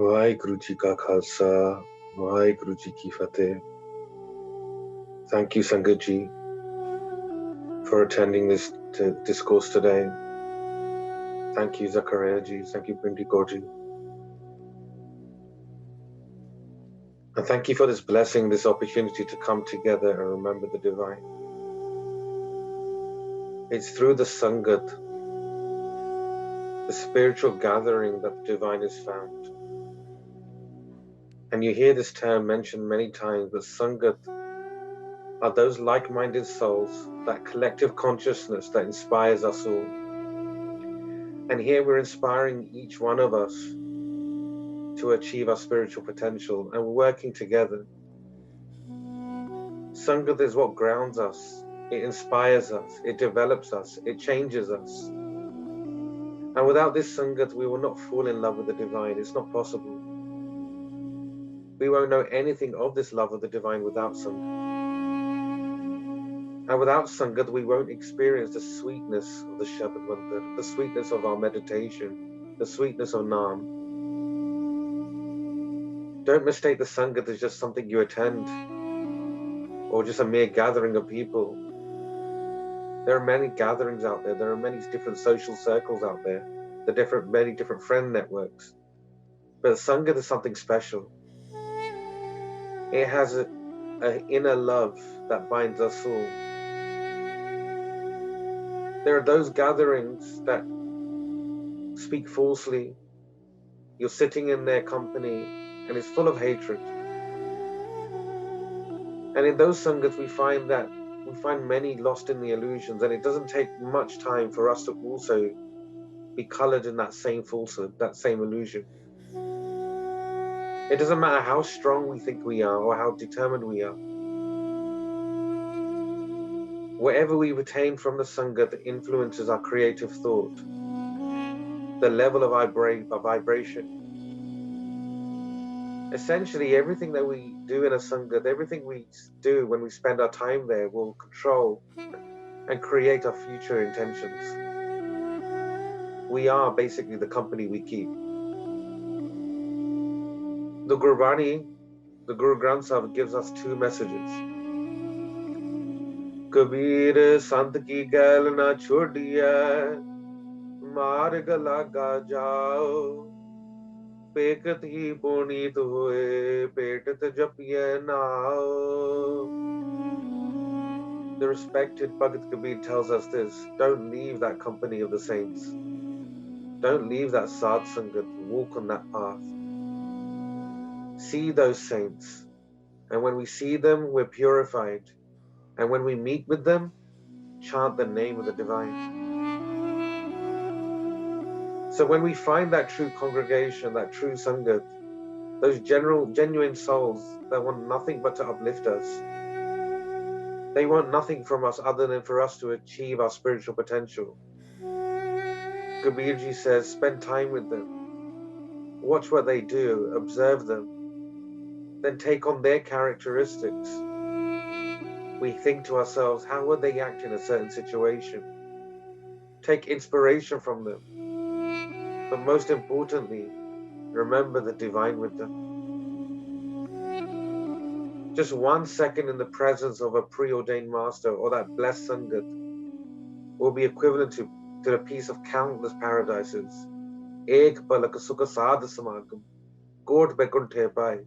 Vaheguru Ji Ka Khalsa, Vaheguru Ji Ki Fateh. Thank you, Sangat Ji, for attending this discourse today. Thank you, Zachariah Ji. Thank you, Pinti Kaur Ji. And thank you for this blessing, this opportunity to come together and remember the divine. It's through the Sangat, the spiritual gathering, that the divine is found. And you hear this term mentioned many times, but Sangat are those like-minded souls, that collective consciousness that inspires us all. And here we're inspiring each one of us to achieve our spiritual potential, and we're working together. Sangat is what grounds us, it inspires us, it develops us, it changes us. And without this Sangat, we will not fall in love with the divine. It's not possible. We won't know anything of this love of the divine without Sangat. And without Sangat, we won't experience the sweetness of the Shabad Mantar, the sweetness of our meditation, the sweetness of Nam. Don't mistake the Sangat as just something you attend, or just a mere gathering of people. There are many gatherings out there. There are many different social circles out there. There are many different friend networks. But Sangat is something special. It has an inner love that binds us all. There are those gatherings that speak falsely. You're sitting in their company and it's full of hatred. And in those Sangats, we find many lost in the illusions, and it doesn't take much time for us to also be colored in that same falsehood, that same illusion. It doesn't matter how strong we think we are or how determined we are. Whatever we retain from the Sangat that influences our creative thought, the level of vibration. Essentially, everything that we do in a Sangat, everything we do when we spend our time there will control and create our future intentions. We are basically the company we keep. The Gurbani, the Guru Granth Sahib, gives us two messages. Kabir Sant ki gail na chodiya, marg laga jao, pekat hi punit hoye, petat japiye nao. The respected Bhagat Kabir tells us this: don't leave that company of the saints. Don't leave that Sadh Sangat. Walk on that path. See those saints. And when we see them, we're purified. And when we meet with them, chant the name of the divine. So when we find that true congregation, that true Sangat, those genuine souls that want nothing but to uplift us, they want nothing from us other than for us to achieve our spiritual potential. Kabirji says, spend time with them. Watch what they do, observe them, then take on their characteristics. We think to ourselves, how would they act in a certain situation? Take inspiration from them. But most importantly, remember the divine with them. Just 1 second in the presence of a preordained master or that blessed Sangat will be equivalent to the peace of countless paradises. Ek palak sukha sadh samagam, kot bekunthe pai.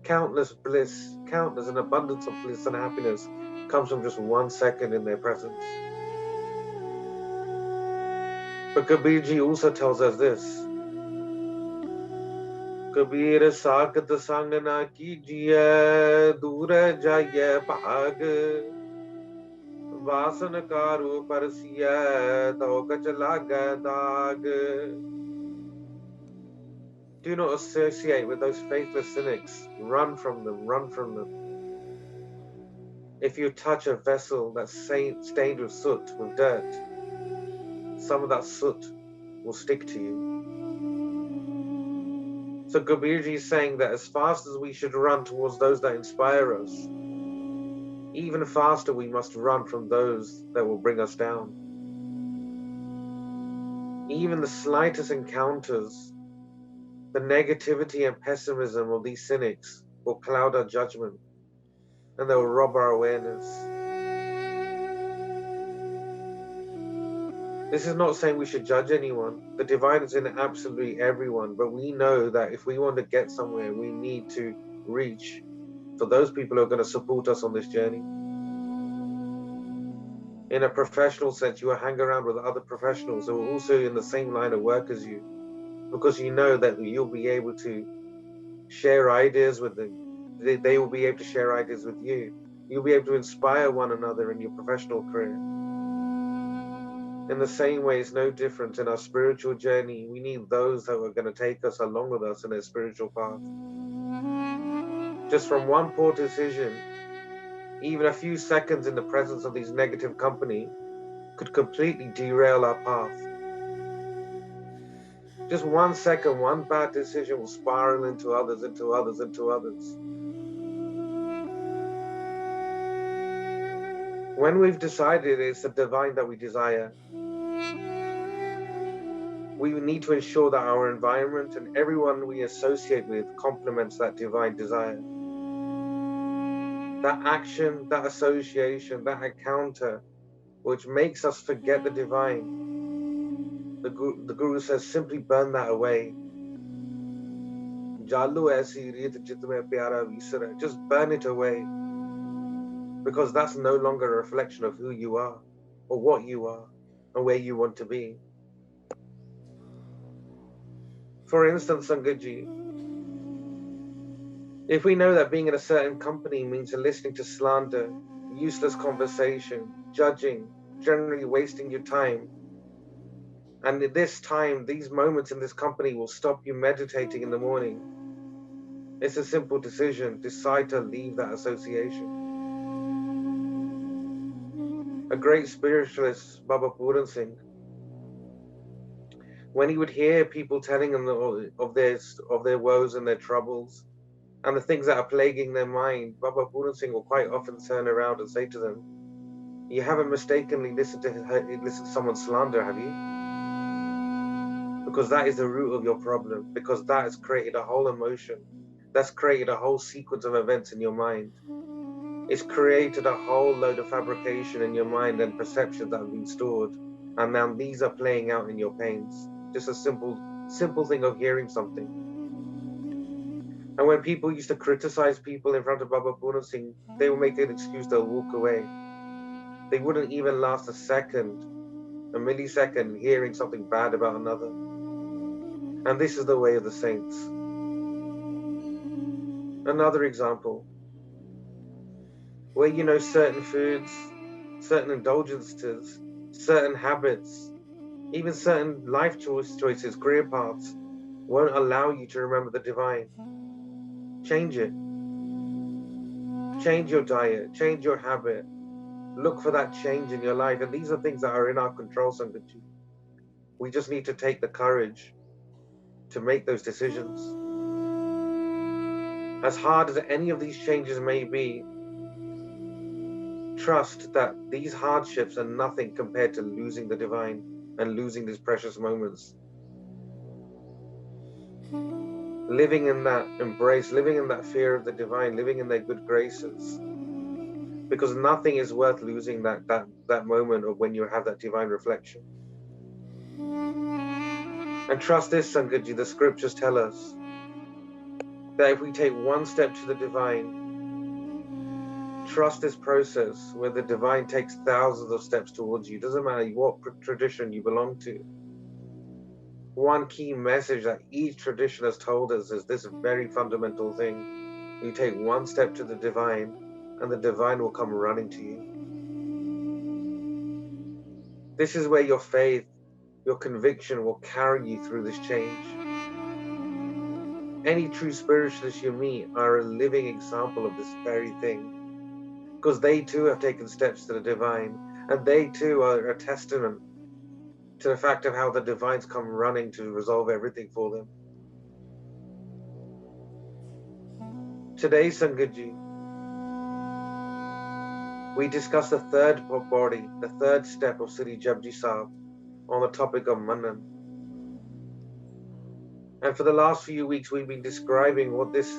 Countless bliss, countless an abundance of bliss and happiness comes from just 1 second in their presence. But Kabirji also tells us this: Kabir sakat sang na kijiye, dur jaiye bhag, vasan karu parsiye, to kach laga dag. Do not associate with those faithless cynics. Run from them, run from them. If you touch a vessel that's stained with soot, with dirt, some of that soot will stick to you. So Kabirji is saying that as fast as we should run towards those that inspire us, even faster we must run from those that will bring us down. Even the slightest encounters The negativity and pessimism of these cynics will cloud our judgment, and they will rob our awareness. This is not saying we should judge anyone. The divine is in absolutely everyone, but we know that if we want to get somewhere, we need to reach for those people who are going to support us on this journey. In a professional sense, you will hang around with other professionals who are also in the same line of work as you, because you know that you'll be able to share ideas with them. They will be able to share ideas with you. You'll be able to inspire one another in your professional career. In the same way, it's no different in our spiritual journey. We need those that are going to take us along with us in their spiritual path. Just from one poor decision, even a few seconds in the presence of these negative company could completely derail our path. Just 1 second, one bad decision will spiral into others, into others, into others. When we've decided it's the divine that we desire, we need to ensure that our environment and everyone we associate with complements that divine desire. That action, that association, that encounter, which makes us forget the divine, the Guru says, simply burn that away. Just burn it away, because that's no longer a reflection of who you are, or what you are, and where you want to be. For instance, Sangatji, if we know that being in a certain company means listening to slander, useless conversation, judging, generally wasting your time, and at this time, these moments in this company will stop you meditating in the morning, it's a simple decision. Decide to leave that association. A great spiritualist, Baba Puran Singh, when he would hear people telling him of their woes and their troubles and the things that are plaguing their mind, Baba Puran Singh will quite often turn around and say to them, "You haven't mistakenly listened to someone slander, have you? Because that is the root of your problem, because that has created a whole emotion. That's created a whole sequence of events in your mind. It's created a whole load of fabrication in your mind and perceptions that have been stored. And now these are playing out in your pains. Just a simple thing of hearing something." And when people used to criticize people in front of Baba Puran Singh, they would make an excuse, they'll walk away. They wouldn't even last a second, a millisecond, hearing something bad about another. And this is the way of the saints. Another example, where you know certain foods, certain indulgences, certain habits, even certain life choices, career paths, won't allow you to remember the divine. Change it. Change your diet, change your habit. Look for that change in your life. And these are things that are in our control, Sangatji. We just need to take the courage to make those decisions. As hard as any of these changes may be, trust that these hardships are nothing compared to losing the divine and losing these precious moments. Living in that embrace, living in that fear of the divine, living in their good graces. Because nothing is worth losing that moment of when you have that divine reflection. And trust this, Sangatji, the scriptures tell us that if we take one step to the divine, trust this process where the divine takes thousands of steps towards you. Doesn't matter what tradition you belong to. One key message that each tradition has told us is this very fundamental thing. You take one step to the divine, and the divine will come running to you. This is where your faith, your conviction will carry you through this change. Any true spiritualists you meet are a living example of this very thing, because they too have taken steps to the divine, and they too are a testament to the fact of how the divines come running to resolve everything for them. Today, Sangatji, we discuss the third body, the third step of Sri Japji Sahib on the topic of Manan. And for the last few weeks, we've been describing what this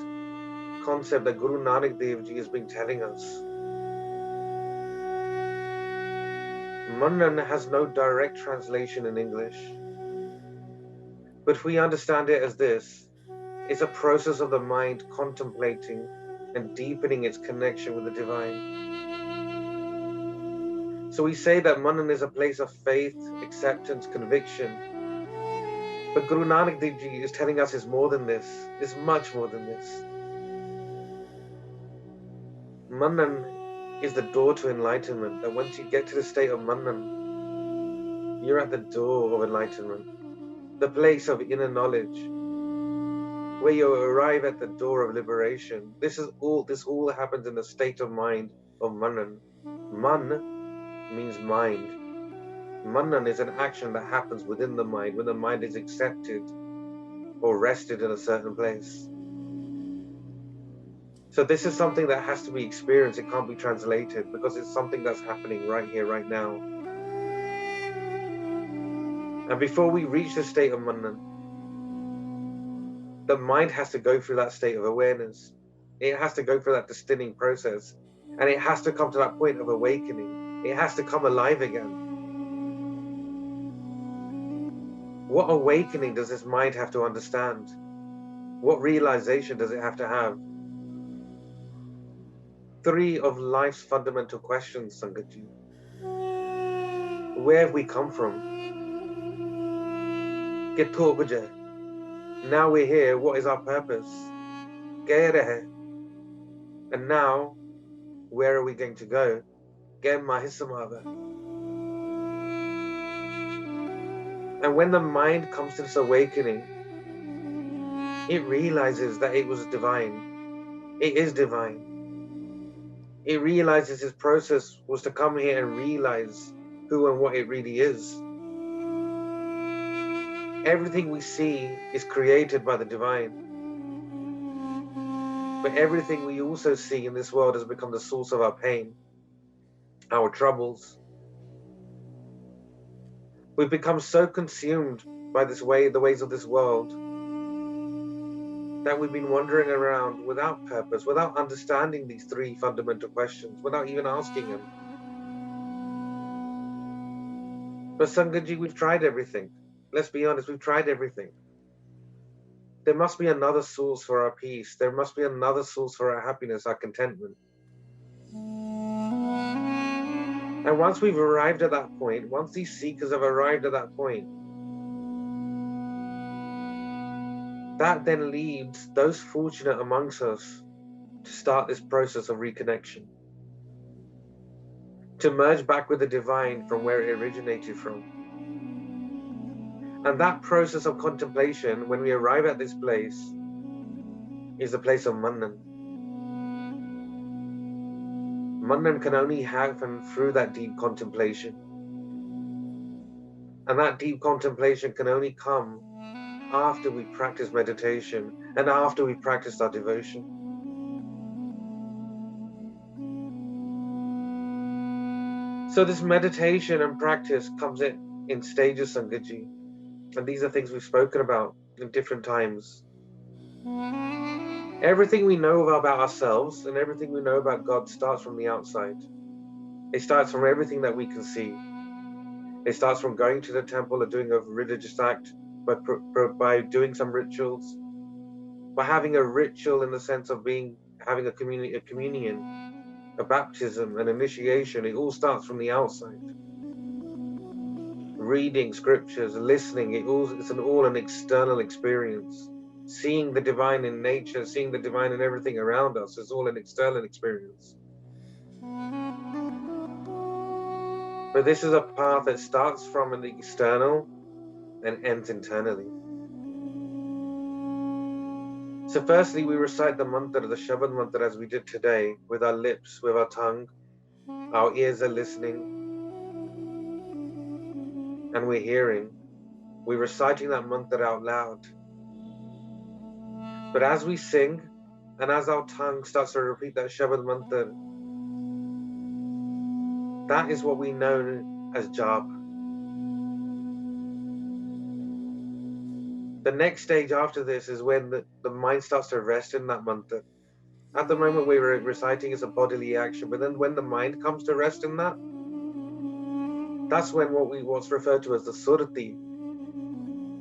concept that Guru Nanak Dev Ji has been telling us. Manan has no direct translation in English, but if we understand it as this, it's a process of the mind contemplating and deepening its connection with the divine. So we say that Manan is a place of faith, acceptance, conviction. But Guru Nanak Dev Ji is telling us it's more than this, it's much more than this. Manan is the door to enlightenment, that once you get to the state of Manan, you're at the door of enlightenment, the place of inner knowledge, where you arrive at the door of liberation. This all happens in the state of mind of Manan. Man means mind. Manan is an action that happens within the mind when the mind is accepted or rested in a certain place. So this is something that has to be experienced. It can't be translated because it's something that's happening right here, right now. And before we reach the state of Manan, the mind has to go through that state of awareness. It has to go through that distilling process. And it has to come to that point of awakening. It has to come alive again. What awakening does this mind have to understand? What realization does it have to have? 3 of life's fundamental questions, Sangat Ji. Where have we come from? Kitho bajai? Now we're here, what is our purpose? Keh rahe? And now, where are we going to go? Keh mahisamava? And when the mind comes to this awakening, it realizes that it was divine. It is divine. It realizes its process was to come here and realize who and what it really is. Everything we see is created by the divine. But everything we also see in this world has become the source of our pain, our troubles. We've become so consumed by the ways of this world, that we've been wandering around without purpose, without understanding these 3 fundamental questions, without even asking them. But Sangat Ji, we've tried everything. Let's be honest, we've tried everything. There must be another source for our peace. There must be another source for our happiness, our contentment. And once we've arrived at that point, once these seekers have arrived at that point, that then leads those fortunate amongst us to start this process of reconnection, to merge back with the divine from where it originated from. And that process of contemplation, when we arrive at this place, is the place of Manan. Manan can only happen through that deep contemplation. And that deep contemplation can only come after we practice meditation and after we practice our devotion. So this meditation and practice comes in stages, Sangat Ji. And these are things we've spoken about in different times. Everything we know about ourselves and everything we know about God starts from the outside. It starts from everything that we can see. It starts from going to the temple or doing a religious act, by doing some rituals, by having a ritual in the sense of having a communion, a baptism, an initiation. It all starts from the outside. Reading scriptures, listening, it's all an external experience. Seeing the divine in nature, seeing the divine in everything around us is all an external experience. But this is a path that starts from the external and ends internally. So firstly, we recite the mantra, the Shabad mantra, as we did today, with our lips, with our tongue. Our ears are listening, and we're hearing. We're reciting that mantra out loud. But as we sing, and as our tongue starts to repeat that Shabad mantra, that is what we know as japa. The next stage after this is when the mind starts to rest in that mantra. At the moment we're reciting is a bodily action, but then when the mind comes to rest in that, that's when what's referred to as the surati,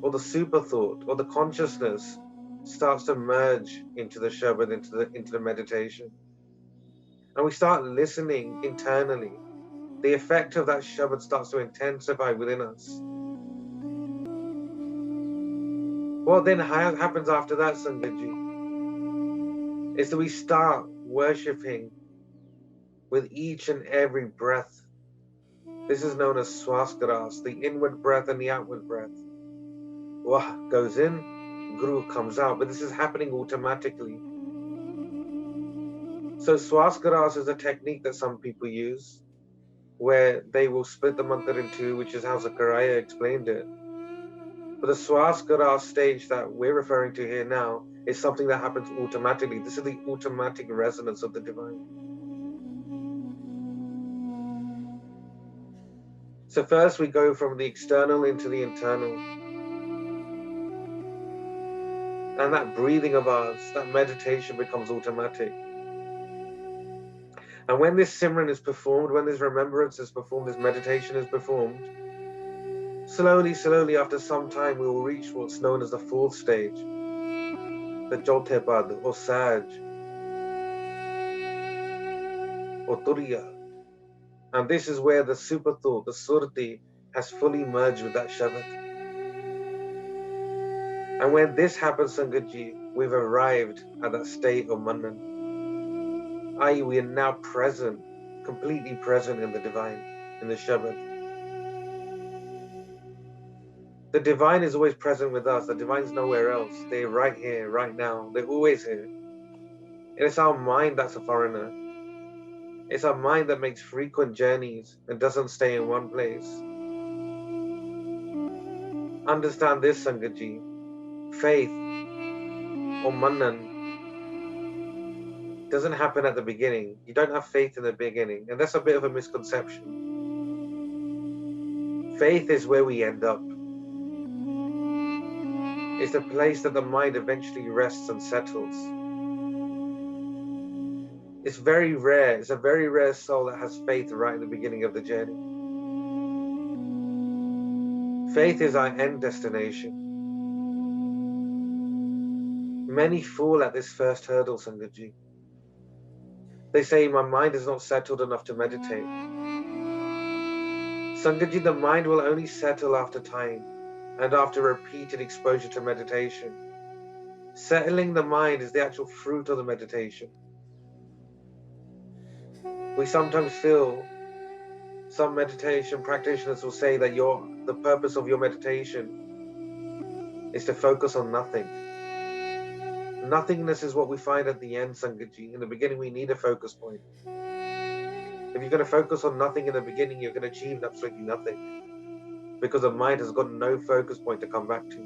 or the super thought, or the consciousness starts to merge into the Shabad, into the meditation. And we start listening internally. The effect of that Shabad starts to intensify within us. What then happens after that, Sangatji, is that we start worshipping with each and every breath. This is known as swaskaras, the inward breath and the outward breath. Wah goes in, guru comes out, but this is happening automatically. So swaskaras is a technique that some people use, where they will split the mantra in two, which is how Zachariah explained it. But the swaskara stage that we're referring to here now is something that happens automatically. This is the automatic resonance of the divine. So first we go from the external into the internal. And that breathing of ours, that meditation becomes automatic. And when this Simran is performed, when this remembrance is performed, this meditation is performed, slowly after some time we will reach what's known as the fourth stage, the Jyotipad or Saj or Turiya. And this is where the super thought, the surti, has fully merged with that Shabad. And when this happens, Sangatji, we've arrived at that state of Manan. I.e., we are now present, completely present in the divine, in the Shabad. The divine is always present with us. The divine's nowhere else. They're right here, right now. They're always here. It's our mind that's a foreigner. It's our mind that makes frequent journeys and doesn't stay in one place. Understand this, Sangatji. Faith or Manan doesn't happen at the beginning. You don't have faith in the beginning. And that's a bit of a misconception. Faith is where we end up. It's the place that the mind eventually rests and settles. It's very rare. It's a very rare soul that has faith right at the beginning of the journey. Faith is our end destination. Many fall at this first hurdle, Sangatji. They say, my mind is not settled enough to meditate. Sangatji, the mind will only settle after time and after repeated exposure to meditation. Settling the mind is the actual fruit of the meditation. We sometimes feel, some meditation practitioners will say that the purpose of your meditation is to focus on nothing. Nothingness is what we find at the end, Sangatji. In the beginning, we need a focus point. If you're going to focus on nothing in the beginning, you're going to achieve absolutely nothing, because the mind has got no focus point to come back to.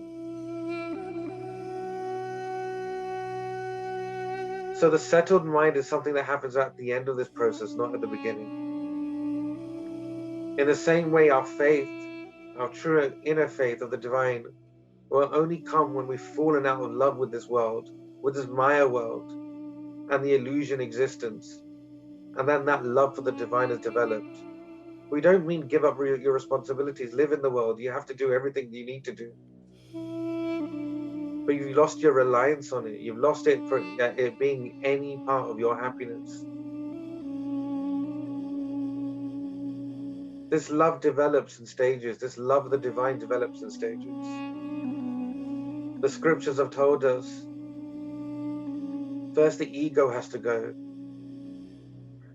So the settled mind is something that happens at the end of this process, not at the beginning. In the same way, our faith, our true inner faith of the divine, will only come when we've fallen out of love with this world, with this Maya world, and the illusion existence. And then that love for the divine is developed. We don't mean give up your responsibilities, live in the world. You have to do everything you need to do. But you've lost your reliance on it. You've lost it for it being any part of your happiness. This love develops in stages. This love of the divine develops in stages. The scriptures have told us, first the ego has to go.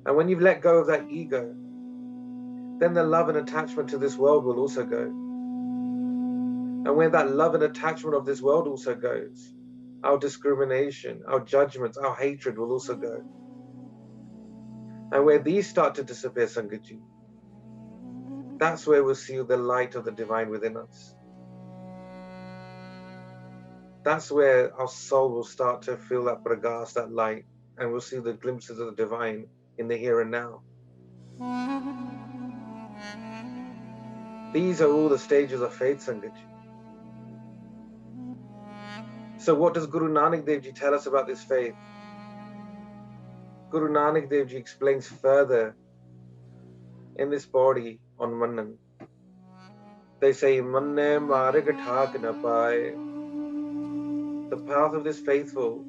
And when you've let go of that ego, then the love and attachment to this world will also go. And when that love and attachment of this world also goes, our discrimination, our judgments, our hatred will also go. And where these start to disappear, Sangatji, that's where we'll see the light of the divine within us. That's where our soul will start to feel that pragas, that light, and we'll see the glimpses of the divine in the here and now. These are all the stages of faith, Sangatji. So what does Guru Nanak Dev Ji tell us about this faith? Guru Nanak Dev Ji explains further in this body on Manan. They say, Manne marg thak na paye. The path of this faithful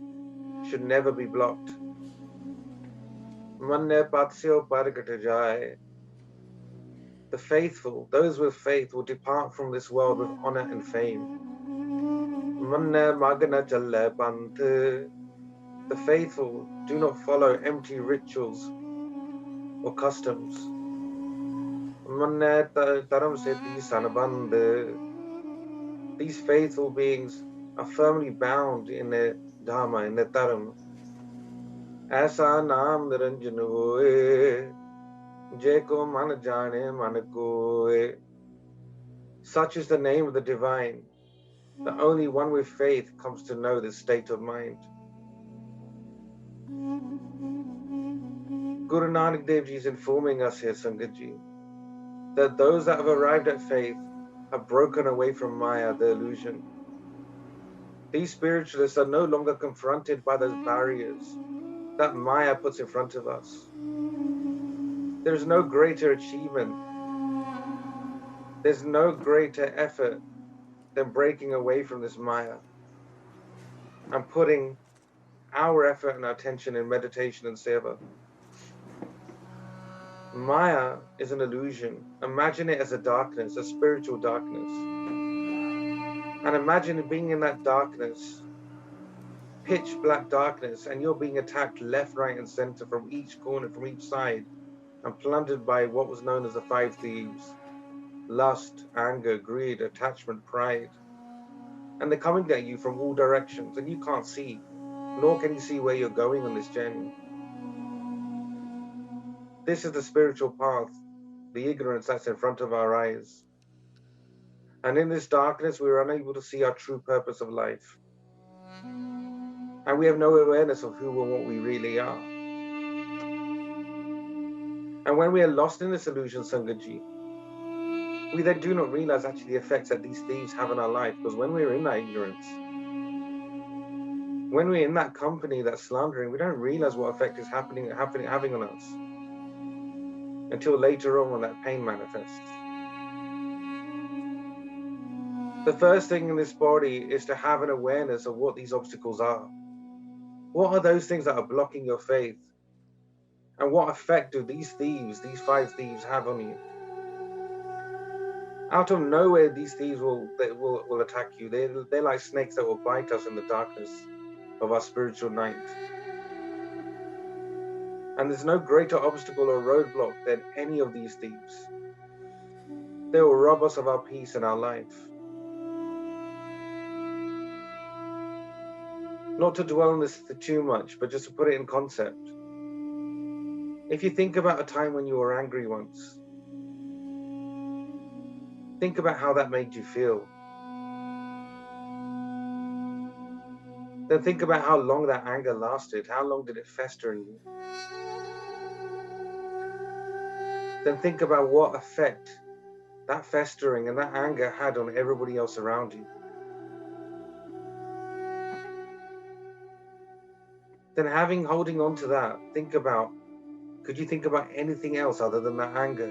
should never be blocked. Manne patsyo pargat jaye. The faithful, those with faith, will depart from this world with honor and fame. Manne magna challe panth. The faithful do not follow empty rituals or customs. Manne taram seti sanabandh. These faithful beings are firmly bound in their dharma, in their dharam. Aisa naam niranjan hoye, je ko man jane man koye. Such is the name of the divine, that only one with faith comes to know this state of mind. Guru Nanak Dev Ji is informing us here, Sangat Ji, that those that have arrived at faith have broken away from Maya, the illusion. These spiritualists are no longer confronted by those barriers that Maya puts in front of us. There is no greater achievement, there's no greater effort than breaking away from this Maya and putting our effort and our attention in meditation and seva. Maya is an illusion. Imagine it as a darkness, a spiritual darkness. And imagine being in that darkness, pitch black darkness, and you're being attacked left, right, and center from each corner, from each side, and plundered by what was known as the five thieves: lust, anger, greed, attachment, pride. And they're coming at you from all directions, and you can't see, nor can you see where you're going on this journey. This is the spiritual path, the ignorance that's in front of our eyes. And in this darkness, we're unable to see our true purpose of life. And we have no awareness of who and what we really are. And when we are lost in this illusion, Sangaji, we then do not realize actually the effects that these thieves have on our life. Because when we're in that ignorance, when we're in that company that's slandering, we don't realize what effect is having on us until later on when that pain manifests. The first thing in this body is to have an awareness of what these obstacles are. What are those things that are blocking your faith? And what effect do these thieves, these five thieves, have on you? Out of nowhere, these thieves will attack you. They're like snakes that will bite us in the darkness of our spiritual night. And there's no greater obstacle or roadblock than any of these thieves. They will rob us of our peace and our life. Not to dwell on this too much, but just to put it in concept. If you think about a time when you were angry once, think about how that made you feel. Then think about how long that anger lasted. How long did it fester in you? Then think about what effect that festering and that anger had on everybody else around you. Then holding on to that, could you think about anything else other than that anger?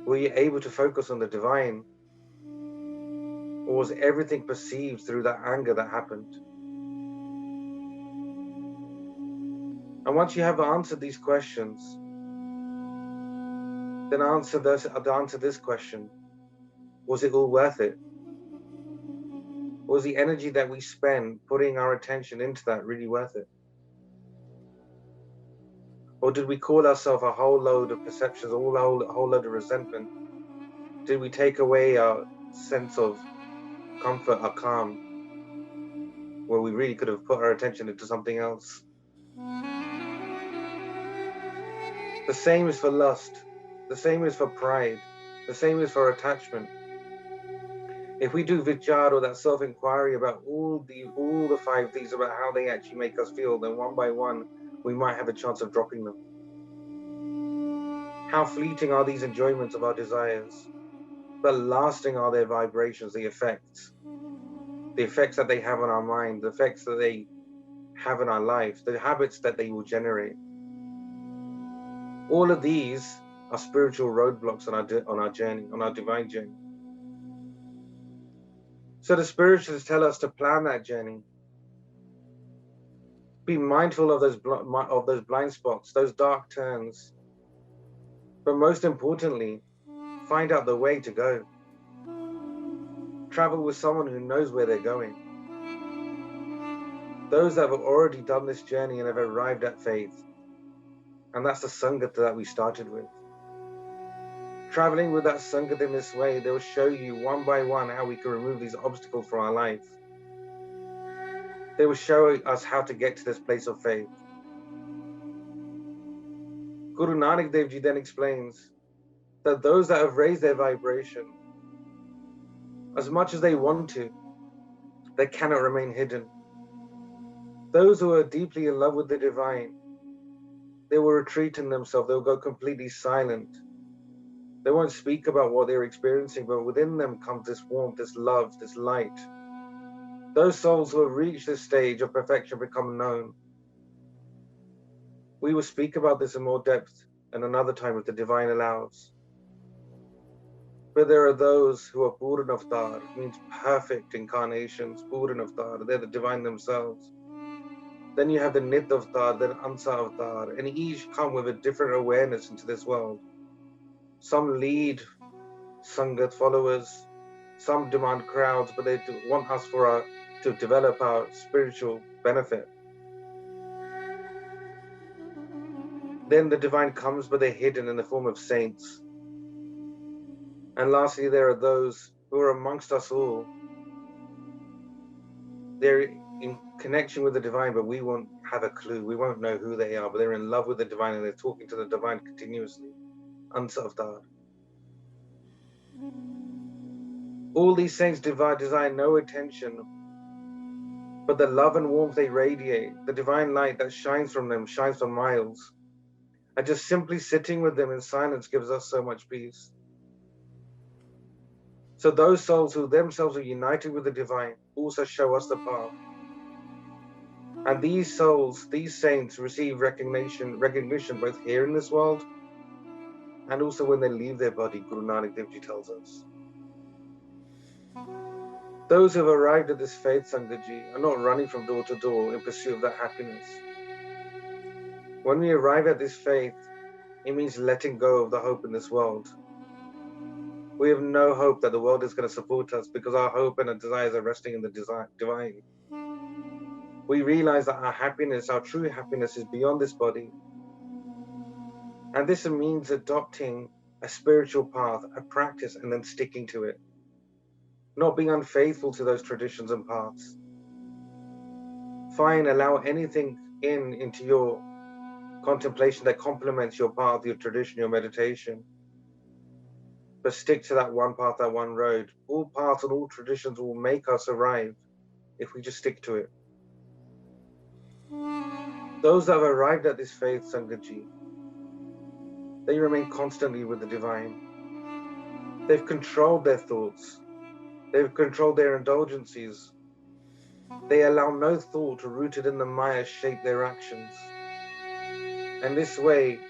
Were you able to focus on the divine? Or was everything perceived through that anger that happened? And once you have answered these questions, then answer this question: was it all worth it? Was the energy that we spend putting our attention into that really worth it? Or did we call ourselves a whole load of perceptions, a whole load of resentment? Did we take away our sense of comfort, our calm, where we really could have put our attention into something else? The same is for lust. The same is for pride. The same is for attachment. If we do vichar, or that self-inquiry about all the five things, about how they actually make us feel, then one by one, we might have a chance of dropping them. How fleeting are these enjoyments of our desires, but lasting are their vibrations, the effects. the effects that they have on our mind, the effects that they have in our life, the habits that they will generate. All of these are spiritual roadblocks on our journey, on our divine journey. So the spiritualists tell us to plan that journey. Be mindful of those blind spots, those dark turns. But most importantly, find out the way to go. Travel with someone who knows where they're going. Those that have already done this journey and have arrived at faith. And that's the Sangat that we started with. Traveling with that Sangat in this way, they will show you one by one how we can remove these obstacles from our life. They will show us how to get to this place of faith. Guru Nanak Dev Ji then explains that those that have raised their vibration, as much as they want to, they cannot remain hidden. Those who are deeply in love with the divine, they will retreat in themselves, they will go completely silent. They won't speak about what they're experiencing, but within them comes this warmth, this love, this light. Those souls who have reached this stage of perfection become known. We will speak about this in more depth and another time if the divine allows. But there are those who are Purna Avatar, means perfect incarnations, Purna Avatar, they're the divine themselves. Then you have the Nit Avatar, then Ansa Avatar, and each come with a different awareness into this world. Some lead Sangat followers, some demand crowds, but they want us to develop our spiritual benefit. Then the divine comes, but they're hidden in the form of saints. And lastly, there are those who are amongst us all. They're in connection with the divine, but we won't have a clue. We won't know who they are, but they're in love with the divine and they're talking to the divine continuously. Ansa Avatar. All these saints desire no attention, but the love and warmth they radiate, the divine light that shines from them, shines for miles. And just simply sitting with them in silence gives us so much peace. So those souls who themselves are united with the divine also show us the path. And these souls, these saints receive recognition both here in this world and also when they leave their body, Guru Nanak Dev Ji tells us. Those who have arrived at this faith, Sangat are not running from door to door in pursuit of that happiness. When we arrive at this faith, it means letting go of the hope in this world. We have no hope that the world is going to support us because our hope and our desires are resting in the divine. We realize that our happiness, our true happiness, is beyond this body. And this means adopting a spiritual path, a practice, and then sticking to it. Not being unfaithful to those traditions and paths. Fine, allow anything into your contemplation that complements your path, your tradition, your meditation. But stick to that one path, that one road. All paths and all traditions will make us arrive if we just stick to it. Those that have arrived at this faith, Sangat, they remain constantly with the divine. They've controlled their thoughts. They've controlled their indulgences. They allow no thought rooted in the Maya shape their actions. And this way,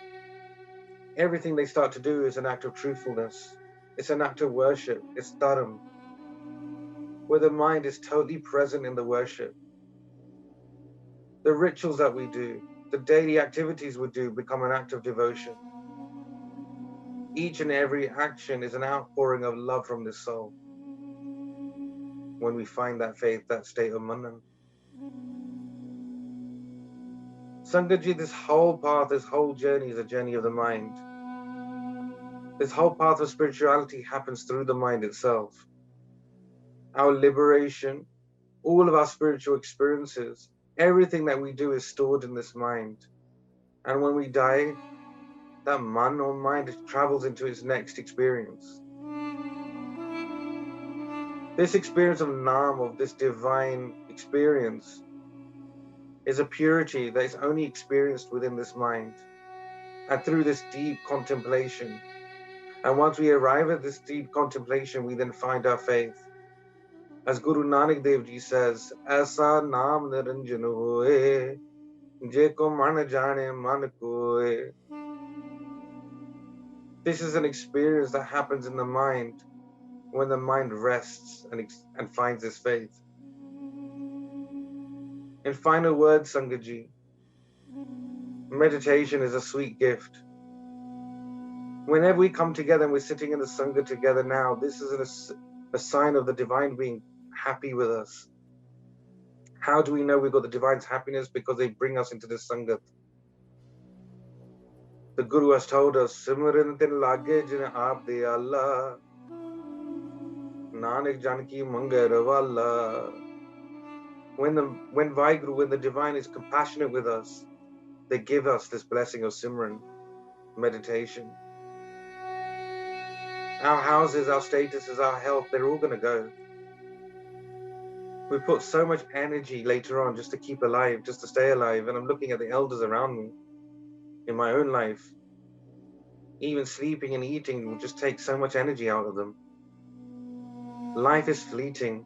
everything they start to do is an act of truthfulness. It's an act of worship. It's dharam, where the mind is totally present in the worship. The rituals that we do, the daily activities we do become an act of devotion. Each and every action is an outpouring of love from the soul. When we find that faith, that state of Manan. Sangat, this whole path, this whole journey is a journey of the mind. This whole path of spirituality happens through the mind itself. Our liberation, all of our spiritual experiences, everything that we do is stored in this mind. And when we die, that man or mind travels into its next experience. This experience of Nam, of this divine experience, is a purity that is only experienced within this mind and through this deep contemplation. And once we arrive at this deep contemplation, we then find our faith. As Guru Nanak Dev Ji says, "Aisa naam niranjan hoye, je ko man jane man koye." This is an experience that happens in the mind when the mind rests and finds its faith. In final words, Sangatji, meditation is a sweet gift. Whenever we come together and we're sitting in the Sangha together now, this is a sign of the divine being happy with us. How do we know we've got the divine's happiness? Because they bring us into this Sangat. The Guru has told us, Simran tin lage jin aap de Allah, Nanak Janki Mangar Walla. When Vaheguru, when the divine is compassionate with us, they give us this blessing of Simran, meditation. Our houses, our statuses, our health, they're all going to go. We put so much energy later on just to keep alive, just to stay alive. And I'm looking at the elders around me in my own life. Even sleeping and eating will just take so much energy out of them. Life is fleeting.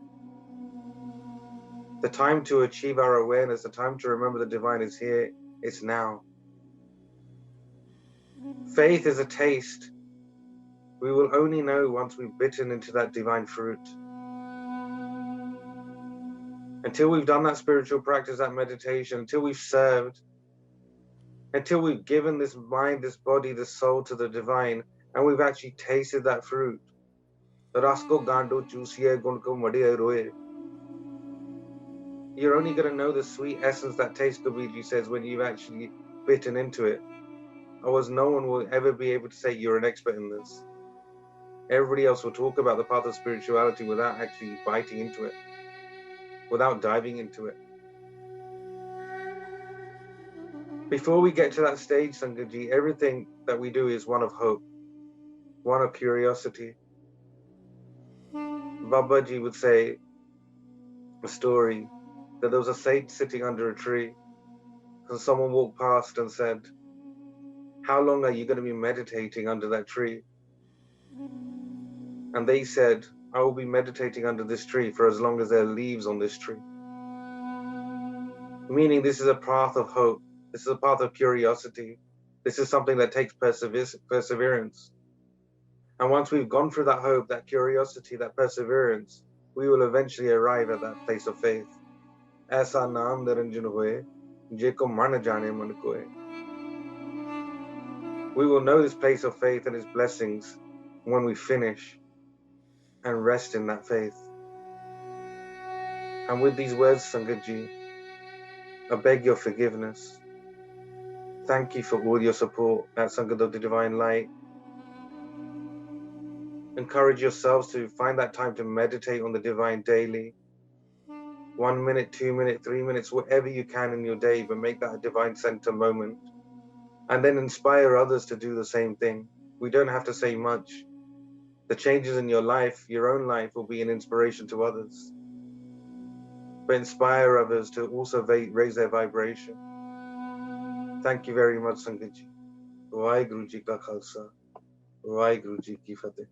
The time to achieve our awareness, the time to remember the divine is here, it's now. Faith is a taste. We will only know once we've bitten into that divine fruit. Until we've done that spiritual practice, that meditation, until we've served, until we've given this mind, this body, this soul to the divine, and we've actually tasted that fruit. Rasko gando chusiye gunko madiye roye. You're only going to know the sweet essence that taste, Kabirji says, when you've actually bitten into it. Otherwise, no one will ever be able to say you're an expert in this. Everybody else will talk about the path of spirituality without actually biting into it, without diving into it. Before we get to that stage, Sangatji, everything that we do is one of hope, one of curiosity. Babaji would say a story that there was a sage sitting under a tree, and someone walked past and said, "How long are you going to be meditating under that tree?" And they said, "I will be meditating under this tree for as long as there are leaves on this tree." Meaning this is a path of hope. This is a path of curiosity. This is something that takes perseverance. And once we've gone through that hope, that curiosity, that perseverance, we will eventually arrive at that place of faith. Aisa naam niranjan hoye, je ko man jane man koye. We will know this place of faith and its blessings when we finish and rest in that faith. And with these words, Sangatji, I beg your forgiveness. Thank you for all your support at Sangat of the Divine Light. Encourage yourselves to find that time to meditate on the divine daily. 1 minute, 2 minutes, 3 minutes, whatever you can in your day, but make that a divine center moment. And then inspire others to do the same thing. We don't have to say much. The changes in your life, your own life, will be an inspiration to others. But inspire others to also raise their vibration. Thank you very much, Sangatji. Vaheguru Ji Ka Khalsa, Vaheguru Ji Ki Fateh.